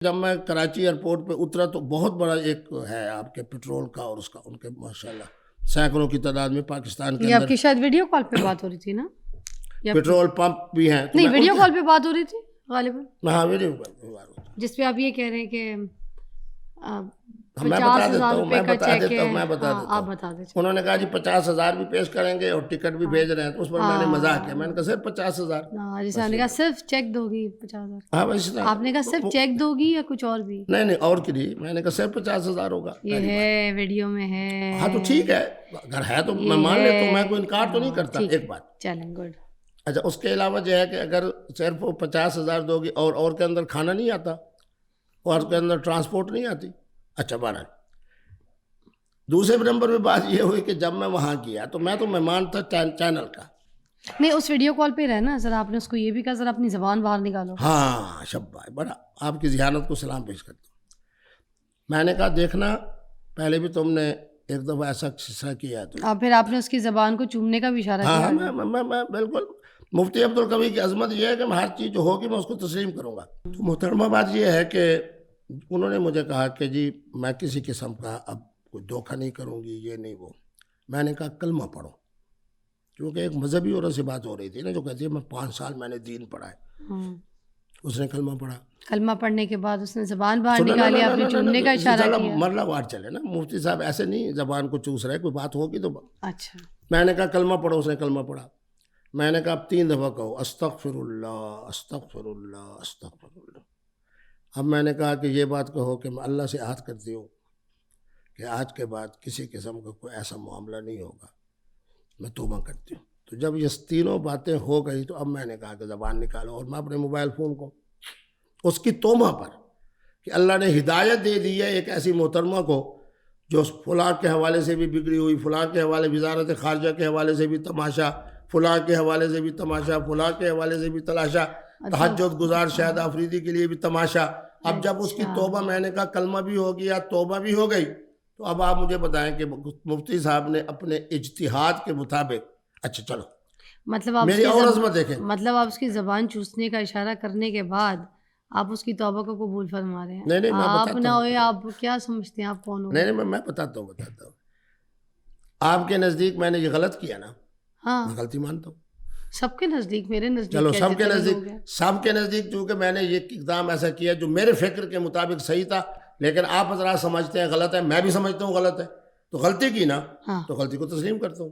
جب میں کراچی ایئرپورٹ پہ اترا تو بہت بڑا ایک ہے آپ کے پیٹرول کا اور اس کا ان کے ماشاءاللہ سینکڑوں کی تعداد میں پاکستان کے یہ اندر آپ کی شاید ویڈیو کال پہ بات ہو رہی تھی نا؟ پیٹرول پمپ بھی ہیں. نہیں، ویڈیو کال پہ بات ہو رہی تھی غالباً. ہاں ویڈیو کال پہ بات ہوتی ہے. جس پہ آپ یہ کہہ رہے ہیں کہ میں بتا دیتا 50,000 ہوں روپے کا چیک ہے. میں بتا دیتا آپ ہوں. بتا دیجیے. انہوں نے کہا جی 50,000 بھی پیش کریں گے اور ٹکٹ بھی بھیج رہے ہیں. تو اس پر میں نے مزاق کیا، میں نے کہا صرف 50,000. جیسے آپ نے کہا صرف چیک دو گی 50,000. ہاں ویسے آپ نے کہا صرف چیک دو گی یا کچھ اور بھی؟ نہیں اور کی نہیں، میں نے کہا صرف 50,000 ہوگا. یہ ہے ویڈیو میں ہے. ہاں تو ٹھیک ہے، اگر ہے تو میں مان لیتا ہوں، میں کوئی انکار تو نہیں کرتا. ایک بات. چلیں گڈ. اچھا اس کے علاوہ یہ ہے کہ اگر صرف 50,000 دو گی اور کے اندر کھانا نہیں آتا اور کے اندر ٹرانسپورٹ نہیں آتی. اچھا بہرحال دوسرے نمبر پہ بات یہ ہوئی کہ جب میں وہاں گیا تو میں تو مہمان تھا چینل کا. نہیں اس ویڈیو کال پہ رہنا ذرا، آپ نے اس کو یہ بھی کہا ذرا اپنی زبان باہر نکالو. ہاں شبہ بڑا آپ کی ذہانت کو سلام پیش کرتا ہوں. میں نے کہا دیکھنا پہلے بھی تم نے ایک دفعہ ایسا قصہ کیا تو پھر آپ نے اس کی زبان کو چومنے کا بھی اشارہ کیا. ہاں میں بالکل. مفتی عبدالقوی کی عظمت یہ ہے کہ میں ہر چیز جو ہوگی میں اس کو تسلیم کروں گا. تو محترمہ بات یہ ہے کہ انہوں نے مجھے کہا کہ جی میں کسی قسم کا اب کوئی دھوکہ نہیں کروں گی، یہ نہیں وہ. میں نے کہا کلمہ پڑھو، کیونکہ ایک مذہبی عورت سے بات ہو رہی تھی نا جو کہتی ہے میں 5 سال میں نے دین پڑھا ہے. اس نے کلمہ پڑھا. کلمہ پڑھنے کے بعد اس نے زبان باہر نکالی، آپ نے چومنے کا اشارہ کیا. مرلہ وار چلے نا مفتی صاحب، ایسے نہیں زبان کو چوس رہے، کوئی بات ہوگی تو. اچھا میں نے کہا کلمہ پڑھو، اس نے کلمہ پڑھا. میں نے کہا اب 3 دفعہ کہو استغفر اللہ استغفر اللہ استغفر اللہ. اب میں نے کہا کہ یہ بات کہو کہ میں اللہ سے عہد کرتی ہوں کہ آج کے بعد کسی قسم کا کوئی ایسا معاملہ نہیں ہوگا، میں توبہ کرتی ہوں. تو جب یہ تینوں باتیں ہو گئی تو اب میں نے کہا کہ زبان نکالو، اور میں اپنے موبائل فون کو اس کی توبہ پر کہ اللہ نے ہدایت دے دی ہے ایک ایسی محترمہ کو جو فلاں کے حوالے سے بھی بگڑی ہوئی، فلاں کے حوالے وزارت خارجہ کے حوالے سے بھی تماشا، فلاں کے حوالے سے بھی تماشا، فلاں کے حوالے سے بھی تلاشا، تہجد گزار شاہد آفریدی کے لیے بھی تماشا. اب جب اس کی توبہ، میں نے کہا کلمہ بھی ہو گیا توبہ بھی ہو گئی، تو اب آپ مجھے بتائیں کہ مفتی صاحب نے اپنے اجتہاد کے مطابق اچھا چلو مطلب میری اور عظمت دیکھیں، مطلب آپ اس کی زبان چوسنے کا اشارہ کرنے کے بعد آپ اس کی توبہ کو قبول فرما رہے ہیں. نہیں آپ نہ ہوئے، آپ کیا سمجھتے ہیں آپ کون ہو؟ نہیں میں بتاتا ہوں. آپ کے نزدیک میں نے یہ غلط کیا نا، ہاں میں غلطی مانتا ہوں. سب کے نزدیک، میرے نزدیک، چلو سب کے نزدیک چونکہ میں نے یہ اقدام ایسا کیا جو میرے فکر کے مطابق صحیح تھا، لیکن آپ حضرات سمجھتے ہیں غلط ہے، میں بھی سمجھتا ہوں غلط ہے، تو غلطی کی نا تو غلطی کو تسلیم کرتا ہوں.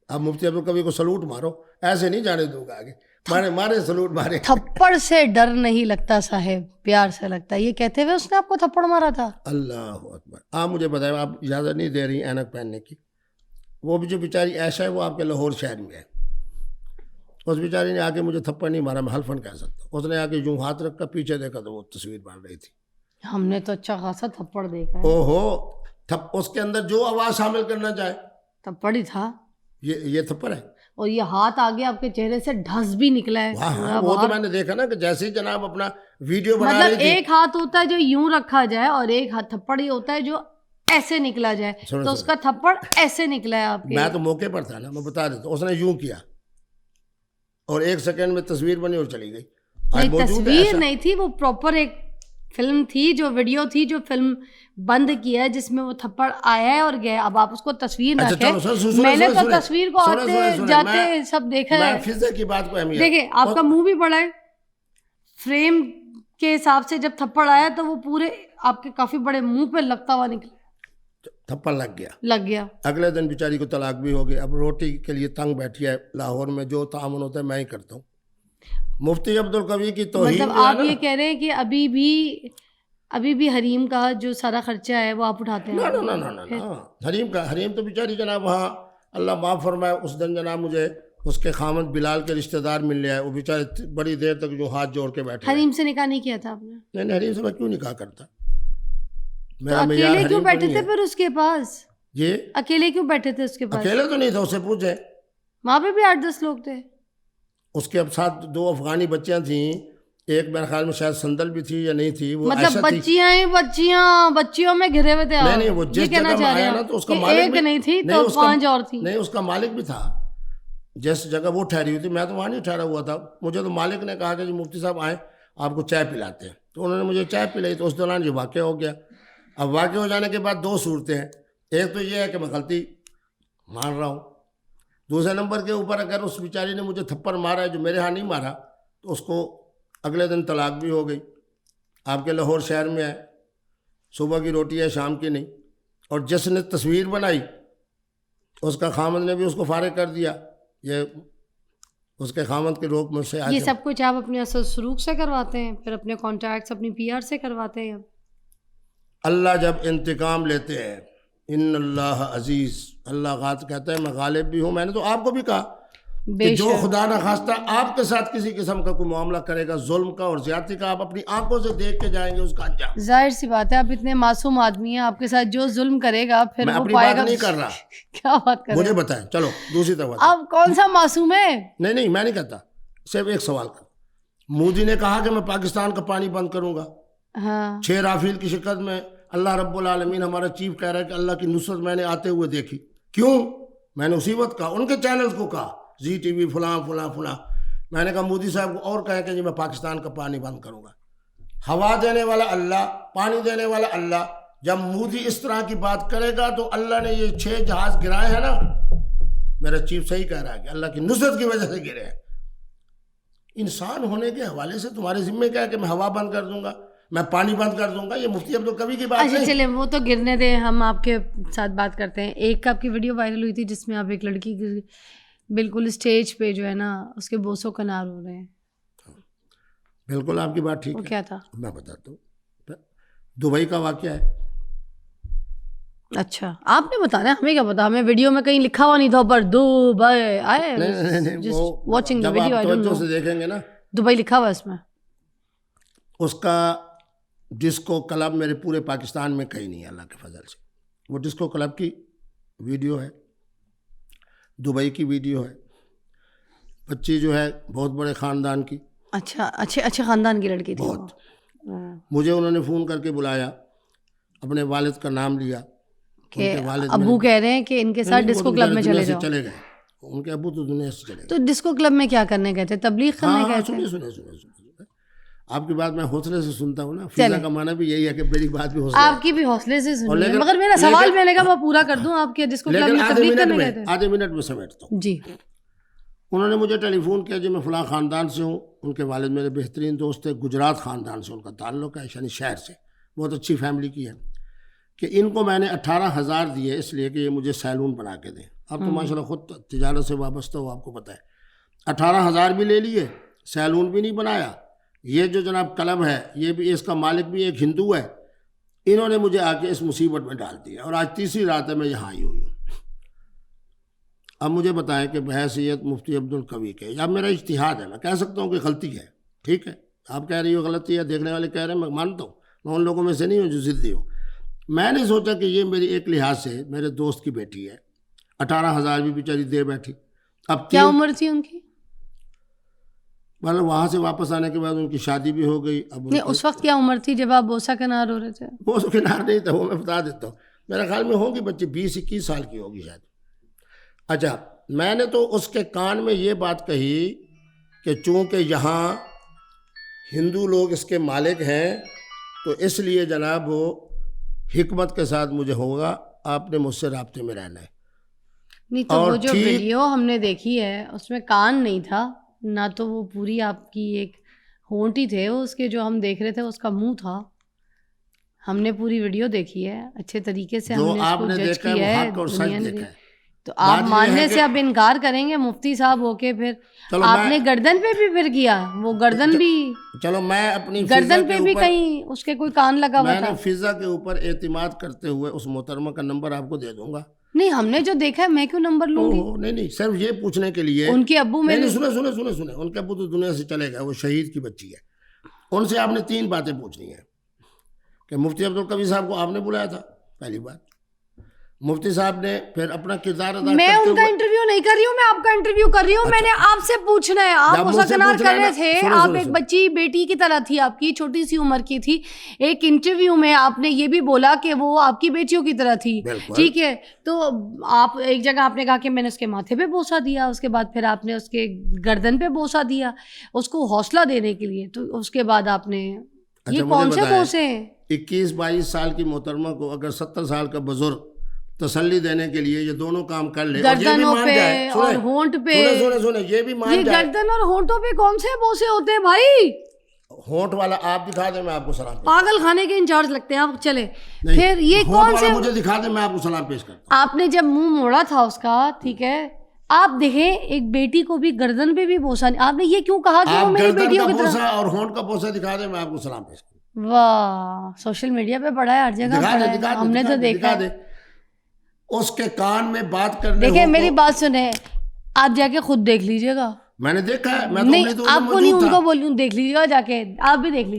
اب مفتی عبدالقوی کو سلوٹ مارو، ایسے نہیں جانے دوں گا آگے. مارے سلوٹ مارے. تھپڑ سے ڈر نہیں لگتا صاحب، پیار سے لگتا ہے، یہ کہتے ہوئے اس نے آپ کو تھپڑ مارا تھا. اللہ اکبر. آپ مجھے بتائیں، آپ اجازت نہیں دے رہی اینک پہننے کی. وہ بھی جو بیچاری عائشہ ہے وہ آپ کے لاہور شہر میں ہے، اس بیچاری نے آ کے مجھے تھپڑ نہیں مارا، میں حلفاً کہہ سکتا. اس نے آ کے یوں ہاتھ رکھ کر پیچھے دیکھا تو وہ تصویر بن رہی تھی. ہم نے تو اچھا خاصا تھپڑ دیکھا ہے. اوہو، اس کے اندر جو آواز شامل کرنا چاہے تھپڑ ہی تھا. یہ تھپڑ ہے. اور یہ ہاتھ آگے آپ کے چہرے سے ڈھس بھی نکلا ہے. وہ تو میں نے دیکھا نا کہ جیسے ہی جناب اپنا ویڈیو بنا رہی مطلب تھی، ایک ہاتھ ہوتا ہے جو یوں رکھا جائے اور ایک ہاتھ تھپڑ ہی ہوتا ہے جو ایسے نکلا جائے، تو اس کا تھپڑ ایسے نکلا ہے آپ کے. میں تو موقع پر تھا نا، میں بتا دیتا ہوں. اس نے یوں کیا اور 1 سیکنڈ میں تصویر بنی اور چلی گئی. تصویر نہیں تھی، وہ پراپر ایک فلم تھی، جو ویڈیو تھی، جو فلم بند کیا ہے جس میں وہ تھپڑ آیا ہے اور گیا. اب آپ اس کو تصویر نہ کہیں، میں نے تو تصویر کو آتے جاتے سب دیکھا ہے. میں فضا کی بات کو اہمیت دیکھیں، آپ کا منہ بھی بڑا ہے، فریم کے حساب سے جب تھپڑ آیا تو وہ پورے آپ کے کافی بڑے منہ پہ لگتا ہوا نکلا، تھپڑ لگ گیا. اگلے دن بیچاری کو طلاق بھی ہو گئی. اب روٹی کے لیے تنگ بیٹھی ہے لاہور میں، جو تعاون ہوتا ہے میں ہی کرتا ہوں. مفتی عبدالقوی کی توہین. مطلب آپ یہ کہہ رہے ہیں کہ ابھی بھی حریم کا جو سارا خرچہ ہے وہ آپ اٹھاتے ہیں؟ نہ حریم تو بیچاری جناب وہاں اللہ معاف فرمائے، اس دن جناب مجھے اس کے خامد بلال کے رشتہ دار مل لیا ہے. وہ بیچارے بڑی دیر تک جو ہاتھ جوڑ کے بیٹھے. حریم سے نکاح نہیں کیا تھا آپ نے؟ نہیں حریم سے میں کیوں نکاح کرتا؟ اکیلے کیوں بیٹھے تھے پھر اس کے پاس؟ جی اکیلے کیوں بیٹھے تھے اس کے پاس؟ اکیلے تو نہیں تھا، اسے پوچھے. وہاں پہ بھی 8-10 لوگ تھے. اس کے اب ساتھ 2 افغانی بچیاں تھیں، ایک میرے خیال میں شاید سندل بھی تھی یا نہیں تھی. وہ مطلب بچیوں میں گھرے ہوئے تھے. نہیں وہ جس جگہ میں آیا نا تو اس کا مالک ایک نہیں تھی تو 5 اور تھی. نہیں اس کا مالک بھی تھا. جس جگہ وہ ٹھہری ہوئی تھی میں تو وہاں نہیں ٹھہرا ہوا تھا. مجھے تو مالک نے کہا کہ جی مفتی صاحب آئیں، آپ کو چائے پلاتے ہیں. تو انہوں نے مجھے چائے پلائی, تو اس دوران یہ واقعہ ہو گیا. اب واقع ہو جانے کے بعد دو صورتیں ہیں. ایک تو یہ ہے کہ میں غلطی مان رہا ہوں, دوسرے نمبر کے اوپر اگر اس بیچاری نے مجھے تھپڑ مارا ہے جو میرے ہاں نہیں مارا, تو اس کو اگلے دن طلاق بھی ہو گئی. آپ کے لاہور شہر میں ہے, صبح کی روٹی ہے شام کی نہیں. اور جس نے تصویر بنائی اس کا خامد نے بھی اس کو فارغ کر دیا. یہ اس کے خامد کے روک میں سے. یہ سب کچھ آپ اپنے اصل سلوک سے کرواتے ہیں, پھر اپنے کانٹیکٹس اپنی پی آر سے کرواتے ہیں؟ اللہ جب انتقام لیتے ہیں, ان اللہ عزیز, اللہ غالب کہتا ہے میں غالب بھی ہوں. میں نے تو آپ کو بھی کہا کہ جو خدا نہ خواستہ آپ کے ساتھ کسی قسم کا کوئی معاملہ کرے گا ظلم کا اور زیادتی کا, آپ اپنی آنکھوں سے دیکھ کے جائیں گے اس کا انجام. ظاہر سی بات ہے, آپ اتنے معصوم آدمی ہیں, آپ کے ساتھ جو ظلم کرے گا پھر میں وہ اپنی پائے بات گا. نہیں کر رہا, کیا بات کر رہے مجھے ہیں بتائیں. چلو دوسری طرف, آپ کون سا معصوم ہے؟ نہیں میں نہیں کہتا, صرف ایک سوال کر. مودی نے کہا کہ میں پاکستان کا پانی بند کروں گا. ہاں 6 رافیل کی شکست میں اللہ رب العالمین ہمارا چیف کہہ رہا ہے کہ اللہ کی نصرت میں نے آتے ہوئے دیکھی. کیوں؟ میں نے اسی وقت کہا, ان کے چینلز کو کہا, زی ٹی وی فلاں فلاں فلاں. میں نے کہا مودی صاحب کو اور کہیں کہ جی میں پاکستان کا پانی بند کروں گا. ہوا دینے والا اللہ, پانی دینے والا اللہ. جب مودی اس طرح کی بات کرے گا تو اللہ نے یہ 6 جہاز گرائے ہیں نا, میرا چیف صحیح کہہ رہا ہے کہ اللہ کی نصرت کی وجہ سے گرے ہیں. انسان ہونے کے حوالے سے تمہارے ذمہ کیا ہے کہ میں ہوا بند کر دوں گا, میں پانی بند کر دوں گا؟ یہ مفتی عبدالقوی کی بات اچھا چلیں وہ تو گرنے دیں, ہم آپ کے ساتھ بات کرتے ہیں. ایک آپ کی ویڈیو وائرل ہوئی تھی جس میں آپ ایک لڑکی کی بالکل اسٹیج پہ جو ہے نا اس کے بوسوں کنار ہو رہے ہیں. بالکل آپ کی بات ٹھیک ہے. وہ کیا تھا؟ میں بتاتا ہوں, دبئی کا واقعہ ہے. اچھا آپ نے بتانا, ہمیں کیا پتا, ہمیں ویڈیو میں کہیں لکھا ہوا نہیں تھا اوپر دبئی آئے. Watching the video, I don't know. سے دیکھیں گے نا دبئی لکھا ہوا اس میں. اس کا ڈسکو کلب میرے پورے پاکستان میں کہیں نہیں ہے اللہ کے فضل سے. وہ ڈسکو کلب کی ویڈیو ہے, دبئی کی ویڈیو ہے. بچی جو ہے بہت بڑے خاندان کی, اچھا اچھے خاندان کی لڑکی تھی بہت. مجھے انہوں نے فون کر کے بلایا, اپنے والد کا نام لیا کہ ابو کہہ رہے ہیں کہ ان کے ساتھ ڈسکو کلب میں چلے جاؤ. چلے گئے ان کے ابو تو دنیا سے چلے گئے. تو ڈسکو کلب میں کیا کرنے گئے تھے؟ تبلیغ کرنے گئے تھے؟ سنیں آپ کی بات میں حوصلے سے سنتا ہوں نا. فضا کا معنی بھی یہی ہے کہ میری بات بھی حوصلے, آپ کی بھی حوصلے سے سنیے, مگر میرا سوال میں نے کہا میں پورا کر دوں. آپ کے ڈسکو کلب میں تبلیغ کرنے گئے تھے؟ آدھے منٹ میں سمیٹتا ہوں. جی. انہوں نے مجھے ٹیلی فون کیا, جی میں فلاں خاندان سے ہوں, ان کے والد میرے بہترین دوست ہے, گجرات خاندان سے ان کا تعلق ہے, یعنی شہر سے, بہت اچھی فیملی کی ہے, کہ ان کو میں نے 18,000 دیے اس لیے کہ یہ مجھے سیلون بنا کے دیں. آپ تو ماشاء اللہ خود تجارت سے وابستہ ہو, آپ کو پتہ ہے. 18,000 بھی لے لیے, سیلون بھی نہیں بنایا. یہ جو جناب کلب ہے یہ بھی, اس کا مالک بھی ایک ہندو ہے. انہوں نے مجھے آ کے اس مصیبت میں ڈال دیا, اور آج تیسری رات ہے میں یہاں آئی ہوئی ہوں. اب مجھے بتائیں کہ بحیثیت مفتی عبدالقوی کے, اب میرا اجتہاد ہے, میں کہہ سکتا ہوں کہ غلطی ہے, ٹھیک ہے, آپ کہہ رہی ہو غلطی ہے, دیکھنے والے کہہ رہے ہیں, میں مانتا ہوں, میں ان لوگوں میں سے نہیں ہوں جو ضدی ہوں. میں نے سوچا کہ یہ میری ایک لحاظ سے میرے دوست کی بیٹی ہے, 18,000 بھی بیچاری دے بیٹھی. اب کیا عمر تھی ان کی؟ مطلب وہاں سے واپس آنے کے بعد ان کی شادی بھی ہو گئی. اب نہیں اس وقت کیا عمر تھی جب آپ بوسا کنار ہو رہے تھے؟ بوسا کنار نہیں تھا, وہ میں بتا دیتا ہوں, میرے خیال میں ہوگی بچی 20-21 سال کی ہوگی شاید. اچھا, میں نے تو اس کے کان میں یہ بات کہی کہ چونکہ یہاں ہندو لوگ اس کے مالک ہیں تو اس لیے جناب وہ حکمت کے ساتھ مجھے ہوگا, آپ نے مجھ سے رابطے میں رہنا ہے. نہیں تو وہ جو ویڈیو ہم نے دیکھی ہے اس میں کان نہیں تھا نہ, تو وہ پوری آپ کی ایک ہونٹ ہی تھے اس کے, جو ہم دیکھ رہے تھے اس کا منہ تھا. ہم نے پوری ویڈیو دیکھی ہے اچھے طریقے سے, ہم نے اس کو جج کیا ہے, دنیا نے. تو آپ ماننے سے اب انکار کریں گے مفتی صاحب ہو کے, پھر آپ نے گردن پہ بھی پھر کیا, وہ گردن بھی, چلو میں اپنی گردن پہ بھی کہیں اس کے کوئی کان لگا ہوا تھا. میں نے فضا کے اوپر اعتماد کرتے ہوئے اس محترمہ کا نمبر آپ کو دے دوں گا. نہیں ہم نے جو دیکھا ہے, میں کیوں نمبر لوں گی؟ نہیں صرف یہ پوچھنے کے لیے, ان کے ابو میں سنیں, ان کے ابو تو دنیا سے چلے گئے, وہ شہید کی بچی ہے. ان سے آپ نے 3 باتیں پوچھنی ہیں کہ مفتی عبدالقوی صاحب کو آپ نے بلایا تھا, پہلی بات. مفتی صاحب نے پھر اپنا کردار ادا میں کرتے ان کا ہوئے انٹرویو نہیں کر رہی ہوں, میں آپ کا انٹرویو کر رہی ہوں. میں نے آپ سے پوچھنا ہے, آپ مسکنار کر رہے تھے, آپ ایک بچی بیٹی کی طرح تھی, آپ کی چھوٹی سی عمر کی تھی. ایک انٹرویو میں آپ نے یہ بھی بولا کہ وہ آپ کی بیٹیوں کی طرح تھی, ٹھیک ہے. تو آپ ایک جگہ آپ نے کہا کہ میں نے اس کے ماتھے پہ بوسہ دیا, اس کے بعد پھر آپ نے اس کے گردن پہ بوسہ دیا اس کو حوصلہ دینے کے لیے. تو اس کے بعد آپ نے یہ کون سے بوسے ہیں؟ 21-22 سال کی محترمہ کو اگر 70 سال کا بزرگ تسلی دینے کے لیے یہ دونوں کام کر لے, گردنوں پہ اور ہونٹ پہ, یہ بھی مان یہ جائے. گردن اور ہونٹوں پہ کون سے بوسے ہوتے ہیں بھائی؟ ہونٹ والا آپ دکھا دیں, میں آپ کو سلام پیش پاگل خانے کے انچارج لگتے ہیں آپ. چلے پھر یہ کون سے, مجھے دکھا دیں, میں آپ کو سلام پیش کرتا آپ نے جب منہ موڑا تھا اس کا, ٹھیک ہے, آپ دیکھیں ایک بیٹی کو بھی گردن پہ بھی بوسہ نہیں, آپ نے یہ کیوں کہا کہ وہ میری بیٹیوں کی طرح؟ اور ہونٹ کا بوسہ دکھا دیں, میں آپ کو سلام پیش کرتا. واہ, سوشل میڈیا پہ پڑا ہے, ہر جگہ پڑا ہے, ہم نے تو دیکھا. اس کے کان میں بات کرنے, دیکھیں میری بات سنیں, آپ جا کے خود دیکھ لیجئے گا. میں نے دیکھا ہے, میں نہیں آپ کو نہیں, ان کو بولوں دیکھ لیجیے گا جا کے, آپ بھی دیکھ لیجیے.